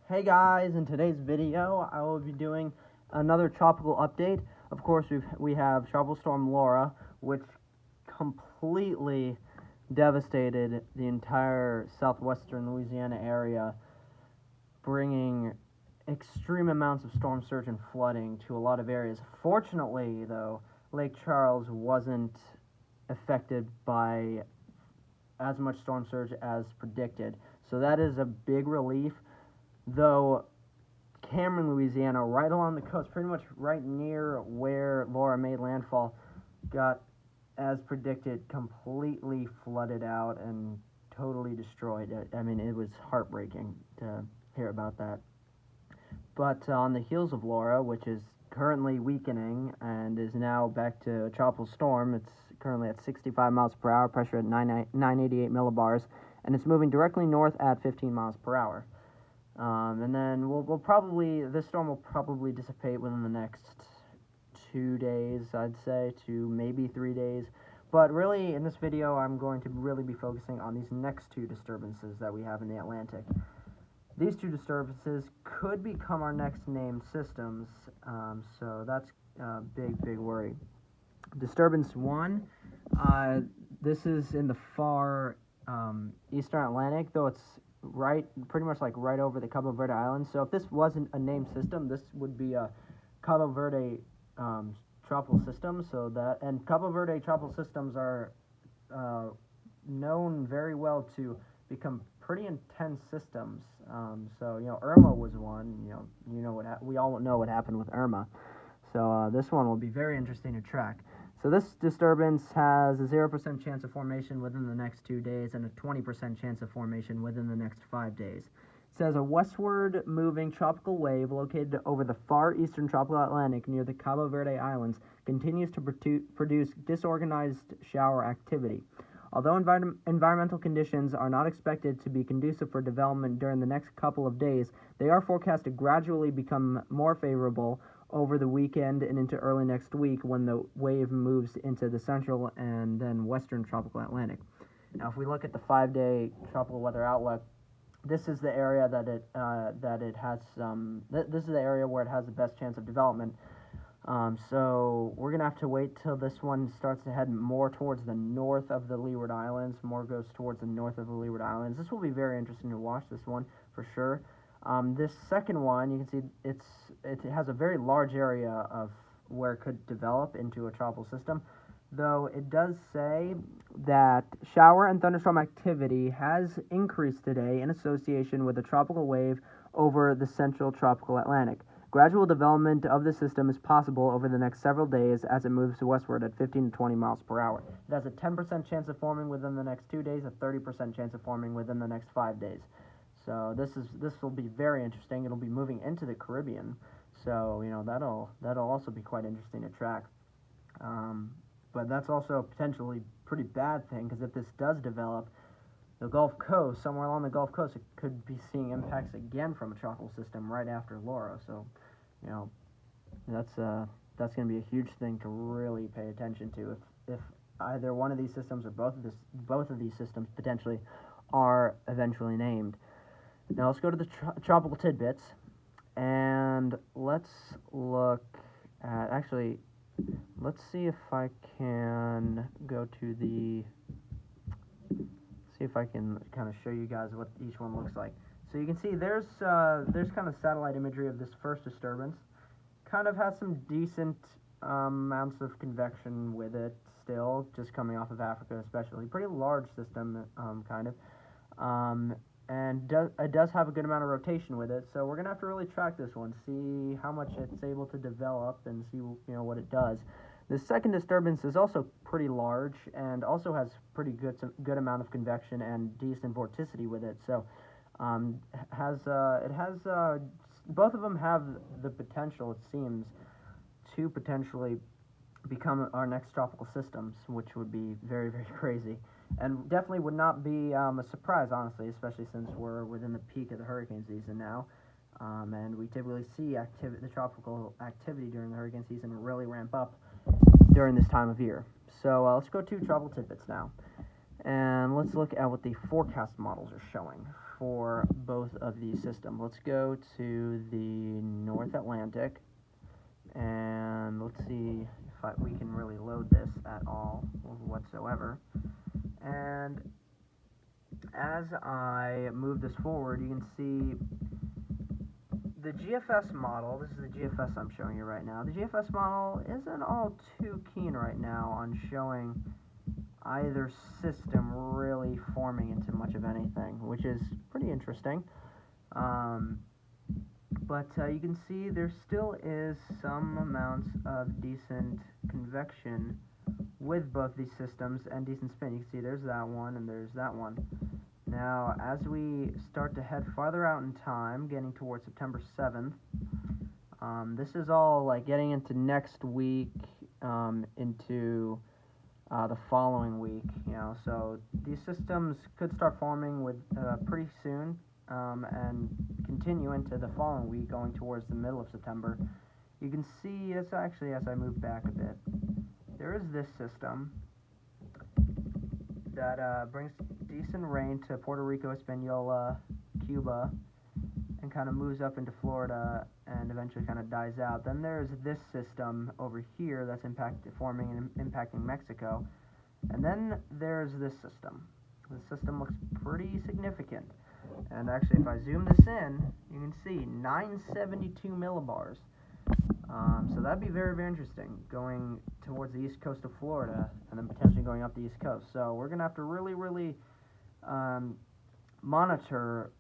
Hey guys, in today's video I will be doing another tropical update. Of course we have Tropical Storm Laura, which completely devastated the entire southwestern Louisiana area, bringing extreme amounts of storm surge and flooding to a lot of areas. Fortunately though, Lake Charles wasn't affected by as much storm surge as predicted, so that is a big relief. Though Cameron, Louisiana, right along the coast, pretty much right near where Laura made landfall, got, as predicted, completely flooded out and totally destroyed. I mean, it was heartbreaking to hear about that. But on the heels of Laura, which is currently weakening and is now back to a tropical storm, it's currently at 65 miles per hour, pressure at 988 millibars, and it's moving directly north at 15 miles per hour. And then this storm will probably dissipate within the next 2 days, I'd say, to maybe 3 days. But really, in this video, I'm going to really be focusing on these next two disturbances that we have in the Atlantic. These two disturbances could become our next named systems, so that's a big worry. Disturbance 1, this is in the far eastern Atlantic, though it's pretty much right over the Cabo Verde Islands. So if this wasn't a named system, this would be a Cabo Verde tropical system. And Cabo Verde tropical systems are known very well to become pretty intense systems. So Irma was one. We all know what happened with Irma. So this one will be very interesting to track. So this disturbance has a 0% chance of formation within the next 2 days and a 20% chance of formation within the next 5 days. It says a westward moving tropical wave located over the far eastern tropical Atlantic near the Cabo Verde Islands continues to produce disorganized shower activity. Although environmental conditions are not expected to be conducive for development during the next couple of days, they are forecast to gradually become more favorable over the weekend and into early next week when the wave moves into the central and then western tropical Atlantic. Now, if we look at the 5-day tropical weather outlook, this is the area this is the area where it has the best chance of development. So we're gonna have to wait till this one starts to head more towards the north of the Leeward Islands. More goes towards the north of the Leeward Islands. This will be very interesting to watch. This one for sure. This second one, you can see it has a very large area of where it could develop into a tropical system, though it does say that shower and thunderstorm activity has increased today in association with a tropical wave over the central tropical Atlantic. Gradual development of the system is possible over the next several days as it moves westward at 15 to 20 miles per hour. It has a 10% chance of forming within the next 2 days, a 30% chance of forming within the next 5 days. So this will be very interesting. It'll be moving into the Caribbean, so that'll also be quite interesting to track. But that's also a potentially pretty bad thing, because if this does develop, the Gulf Coast, somewhere along the Gulf Coast, it could be seeing impacts again from a tropical system right after Laura. So that's going to be a huge thing to really pay attention to if either one of these systems or both of these systems potentially are eventually named. Now let's go to the tropical tidbits, and let's look at, actually, let's see if I can go to see if I can kind of show you guys what each one looks like. So you can see there's kind of satellite imagery of this first disturbance. Kind of has some decent amounts of convection with it still, just coming off of Africa especially. Pretty large system, kind of. And it does have a good amount of rotation with it, so we're gonna have to really track this one, see how much it's able to develop, and see what it does. The second disturbance is also pretty large and also has pretty good amount of convection and decent vorticity with it. So both of them have the potential, it seems, to potentially become our next tropical systems, which would be very crazy. And definitely would not be a surprise, honestly, especially since we're within the peak of the hurricane season now. And we typically see the tropical activity during the hurricane season really ramp up during this time of year. So let's go to tropical tidbits now. And let's look at what the forecast models are showing for both of these systems. Let's go to the North Atlantic, and let's see if we can really load this at all whatsoever. And as I move this forward, you can see the GFS model. This is the GFS I'm showing you right now. The GFS model isn't all too keen right now on showing either system really forming into much of anything, which is pretty interesting. But you can see there still is some amounts of decent convection with both these systems and decent spin. You can see there's that one and there's that one. Now, as we start to head farther out in time, getting towards September 7th, this is all like getting into next week, into the following week, so these systems could start forming with pretty soon, and continue into the following week, going towards the middle of September. You can see, it's actually, as I move back a bit, there is this system that brings decent rain to Puerto Rico, Hispaniola, Cuba, and kind of moves up into Florida and eventually kind of dies out. Then there's this system over here that's forming and impacting Mexico. And then there's this system. This system looks pretty significant. And actually, if I zoom this in, you can see 972 millibars. So that'd be very, very interesting, going towards the east coast of Florida and then potentially going up the east coast. So we're going to have to really, really monitor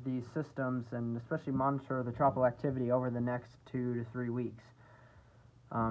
these systems, and especially monitor the tropical activity over the next 2 to 3 weeks,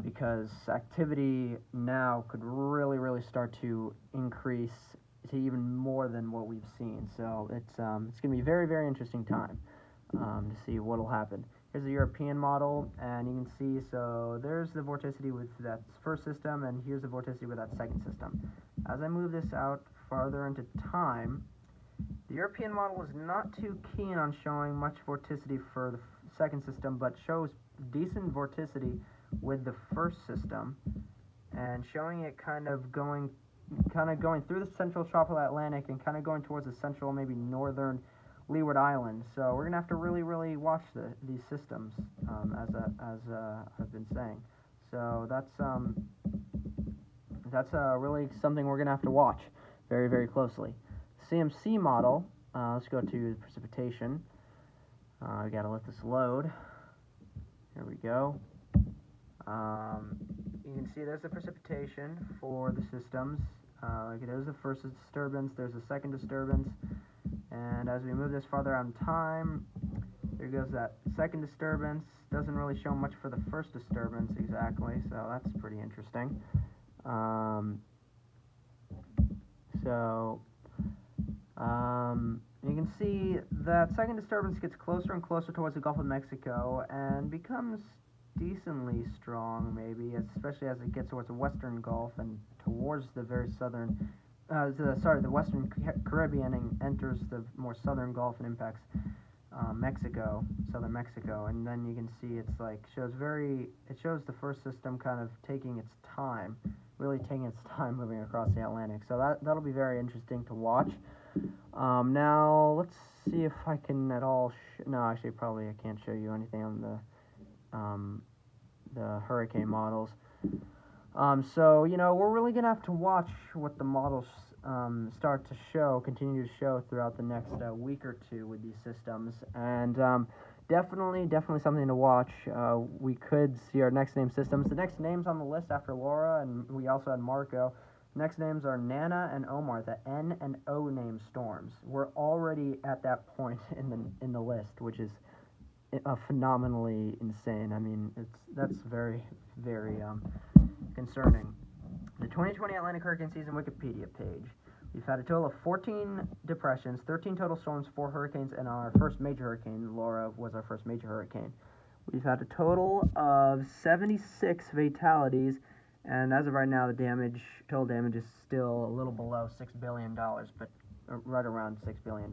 because activity now could really, really start to increase to even more than what we've seen. So it's going to be a very, very interesting time to see what will happen. Here's the European model, and you can see, so there's the vorticity with that first system, and here's the vorticity with that second system. As I move this out farther into time, the European model is not too keen on showing much vorticity for the second system, but shows decent vorticity with the first system, and showing it kind of going through the central tropical Atlantic and kind of going towards the central, maybe northern Leeward Islands. So we're gonna have to really, really watch these systems, as I've been saying. So that's really something we're gonna have to watch very, very closely. CMC model. Let's go to precipitation. We gotta let this load. Here we go. You can see there's the precipitation for the systems. There's the first disturbance, there's the second disturbance, and as we move this farther out in time, there goes that second disturbance. Doesn't really show much for the first disturbance exactly, so that's pretty interesting. You can see that second disturbance gets closer and closer towards the Gulf of Mexico and becomes decently strong, maybe, especially as it gets towards the Western Gulf and towards the very southern, the Western Caribbean, and enters the more southern Gulf and impacts Mexico, southern Mexico. And then you can see it shows the first system kind of taking its time, really taking its time moving across the Atlantic. So that'll be very interesting to watch. Now let's see if I can at all. No, actually, probably I can't show you anything on the hurricane models. So we're really gonna have to watch what the models continue to show throughout the next week or two with these systems, and definitely something to watch. We could see our next name systems. The next names on the list after Laura, and we also had Marco. Next names are Nana and Omar, the N and O name storms. We're already at that point in the list, which is phenomenally insane. I mean, that's very, very concerning. The 2020 Atlantic Hurricane Season Wikipedia page. We've had a total of 14 depressions, 13 total storms, 4 hurricanes, and our first major hurricane, Laura, was our first major hurricane. We've had a total of 76 fatalities, and as of right now, the total damage is still a little below $6 billion, but right around $6 billion.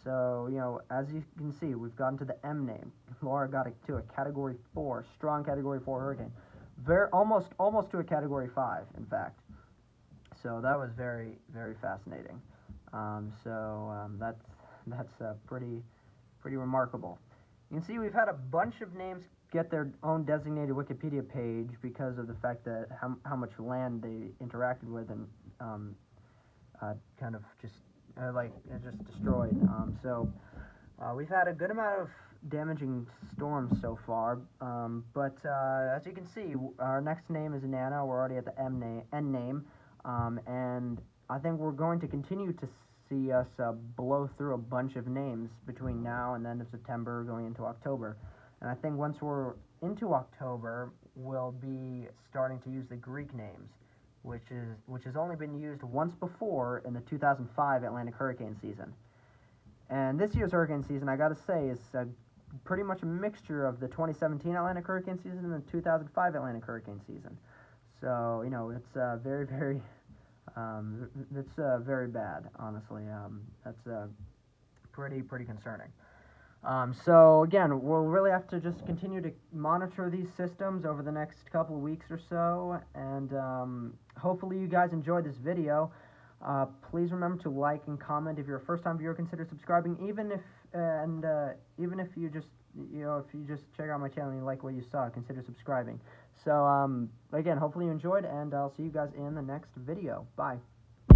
So, as you can see, we've gotten to the M name. Laura got it to a Category 4, strong Category 4 hurricane. Almost to a Category 5, in fact. So that was very, very fascinating. That's pretty remarkable. You can see we've had a bunch of names get their own designated Wikipedia page because of the fact that how much land they interacted with and kind of just just destroyed. We've had a good amount of damaging storms so far, but as you can see, our next name is Nana. We're already at the N name, and I think we're going to continue to see us blow through a bunch of names between now and the end of September, going into October. And I think once we're into October, we'll be starting to use the Greek names, which has only been used once before in the 2005 Atlantic hurricane season. And this year's hurricane season, I gotta say, is pretty much a mixture of the 2017 Atlantic hurricane season and the 2005 Atlantic hurricane season. So, you know, it's very very bad, honestly. That's pretty concerning. So again, we'll really have to just continue to monitor these systems over the next couple of weeks or so, and hopefully you guys enjoyed this video. Please remember to like and comment. If you're a first-time viewer, consider subscribing. Even if you just check out my channel and you like what you saw, consider subscribing. So again, hopefully you enjoyed, and I'll see you guys in the next video. Bye.